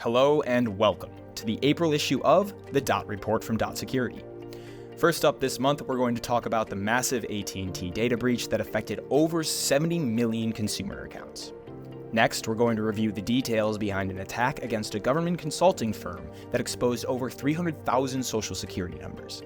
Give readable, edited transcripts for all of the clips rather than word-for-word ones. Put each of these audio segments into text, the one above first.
Hello and welcome to the April issue of the Dot Report from Security. First up this month, we're going to talk about the massive AT&T data breach that affected over 70 million consumer accounts. Next, we're going to review the details behind an attack against a government consulting firm that exposed over 300,000 social security numbers.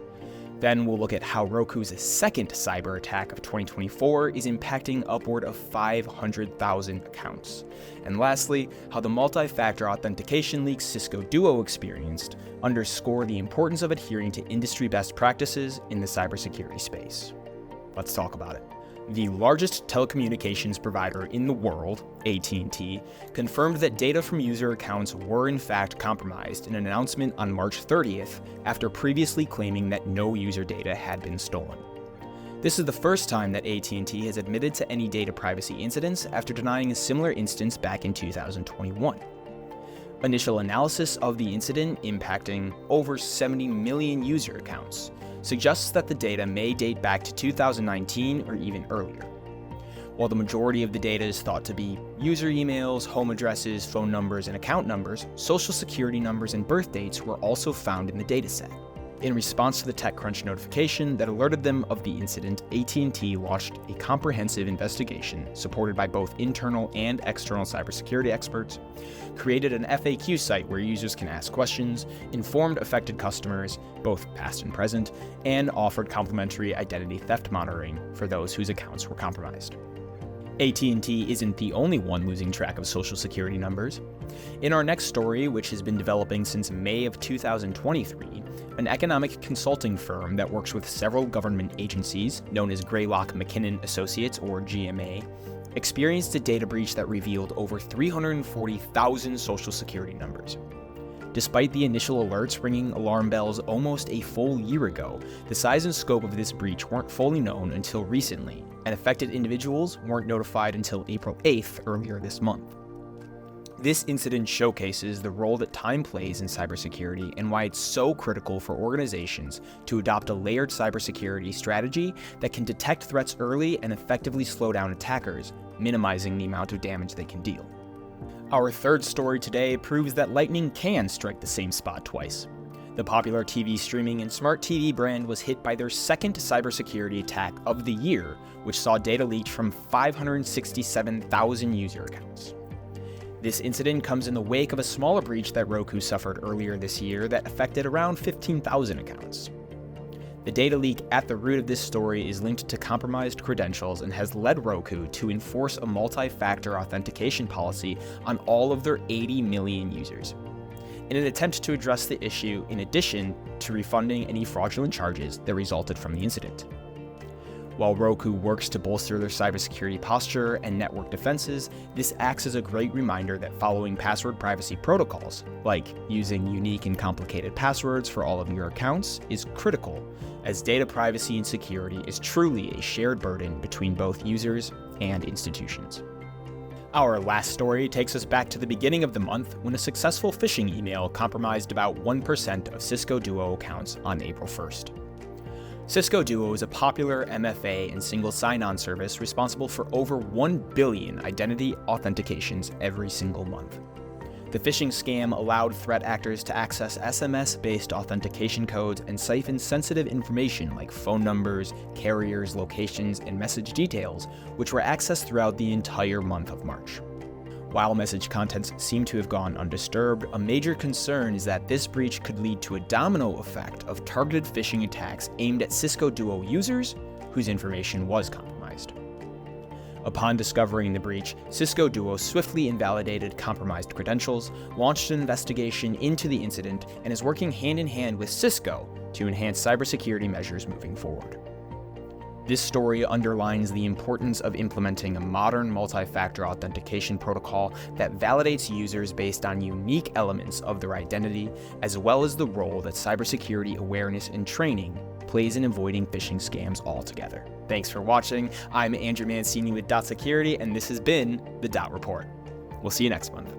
Then we'll look at how Roku's second cyber attack of 2024 is impacting upward of 500,000 accounts. And lastly, how the multi-factor authentication leaks Cisco-Duo experienced underscore the importance of adhering to industry best practices in the cybersecurity space. Let's talk about it. The largest telecommunications provider in the world, AT&T, confirmed that data from user accounts were in fact compromised in an announcement on March 30th after previously claiming that no user data had been stolen. This is the first time that AT&T has admitted to any data privacy incidents after denying a similar instance back in 2021. Initial analysis of the incident, impacting over 70 million user accounts, suggests that the data may date back to 2019 or even earlier. While the majority of the data is thought to be user emails, home addresses, phone numbers, and account numbers, social security numbers and birth dates were also found in the dataset. In response to the TechCrunch notification that alerted them of the incident, AT&T launched a comprehensive investigation supported by both internal and external cybersecurity experts, created an FAQ site where users can ask questions, informed affected customers, both past and present, and offered complimentary identity theft monitoring for those whose accounts were compromised. AT&T isn't the only one losing track of social security numbers. In our next story, which has been developing since May of 2023, an economic consulting firm that works with several government agencies, known as Greylock McKinnon Associates or GMA, experienced a data breach that revealed over 340,000 social security numbers. Despite the initial alerts ringing alarm bells almost a full year ago, the size and scope of this breach weren't fully known until recently, and affected individuals weren't notified until April 8th earlier this month. This incident showcases the role that time plays in cybersecurity and why it's so critical for organizations to adopt a layered cybersecurity strategy that can detect threats early and effectively slow down attackers, minimizing the amount of damage they can deal. Our third story today proves that lightning can strike the same spot twice. The popular TV streaming and smart TV brand was hit by their second cybersecurity attack of the year, which saw data leaked from 567,000 user accounts. This incident comes in the wake of a smaller breach that Roku suffered earlier this year that affected around 15,000 accounts. The data leak at the root of this story is linked to compromised credentials and has led Roku to enforce a multi-factor authentication policy on all of their 80 million users, in an attempt to address the issue in addition to refunding any fraudulent charges that resulted from the incident. While Roku works to bolster their cybersecurity posture and network defenses, this acts as a great reminder that following password privacy protocols, like using unique and complicated passwords for all of your accounts, is critical, as data privacy and security is truly a shared burden between both users and institutions. Our last story takes us back to the beginning of the month when a successful phishing email compromised about 1% of Cisco-Duo accounts on April 1st. Cisco-Duo is a popular MFA and single sign-on service responsible for over 1 billion identity authentications every single month. The phishing scam allowed threat actors to access SMS-based authentication codes and siphon sensitive information like phone numbers, carriers, locations, and message details, which were accessed throughout the entire month of March. While message contents seem to have gone undisturbed, a major concern is that this breach could lead to a domino effect of targeted phishing attacks aimed at Cisco-Duo users whose information was compromised. Upon discovering the breach, Cisco-Duo swiftly invalidated compromised credentials, launched an investigation into the incident, and is working hand in hand with Cisco to enhance cybersecurity measures moving forward. This story underlines the importance of implementing a modern multi-factor authentication protocol that validates users based on unique elements of their identity, as well as the role that cybersecurity awareness and training plays in avoiding phishing scams altogether. Thanks for watching. I'm Andrew Mancini with Security, and this has been the Dot Report. We'll see you next month.